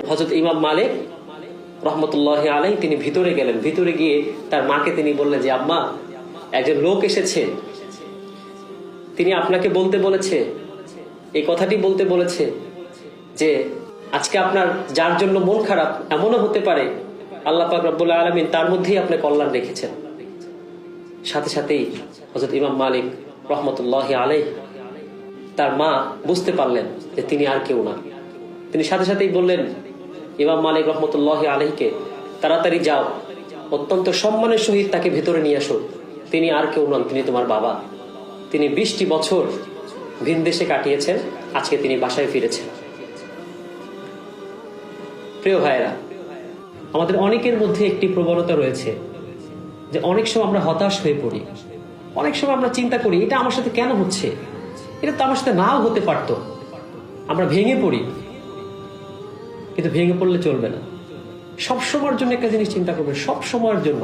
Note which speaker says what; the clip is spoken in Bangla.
Speaker 1: হযরত ইমাম মালিক রহমতুল্লাহি আলাইহি তিনি ভিতরে গেলেন। ভিতরে গিয়ে তার মাকে তিনি বললেন যে আম্মা, একজন লোক এসেছে, তিনি আপনাকে বলতে বলেছে, এই কথাটি বলতে বলেছে যে আজকে আপনার যার জন্য মন খারাপ, এমনও হতে পারে আল্লাহ পাক রব্বুল আলামিন তার মধ্যেই আপনি কল্যাণ রেখেছেন। সাথে সাথেই হযরত ইমাম মালিক রহমতুল্লাহি আলাইহি তার মা বুঝতে পারলেন যে তিনি আর কেউ না। তিনি সাথে সাথেই বললেন ইমাম মালিক রহমতুল্লাহি আলাইহিকে, তাড়াতাড়ি যাও, অত্যন্ত সম্মানের সহিত তাকে ভেতরে নিয়ে আসো, তিনি আর কেউ নন, তিনি তোমার বাবা। তিনি 20টি বছর ভিনদেশে কাটিয়েছেন, আজকে তিনি বাসায় ফিরেছেন। প্রিয় ভাইরা, আমাদের অনেকের মধ্যে একটি প্রবণতা রয়েছে যে অনেক সময় আমরা হতাশ হয়ে পড়ি। অনেক সময় আমরা চিন্তা করি এটা আমার সাথে কেন হচ্ছে, এটা তো আমার সাথে নাও হতে পারতো। আমরা ভেঙে পড়ি, কিন্তু ভেঙে পড়লে চলবে না। সব সময়ের জন্য একটা জিনিস চিন্তা করবে, সব সময়ের জন্য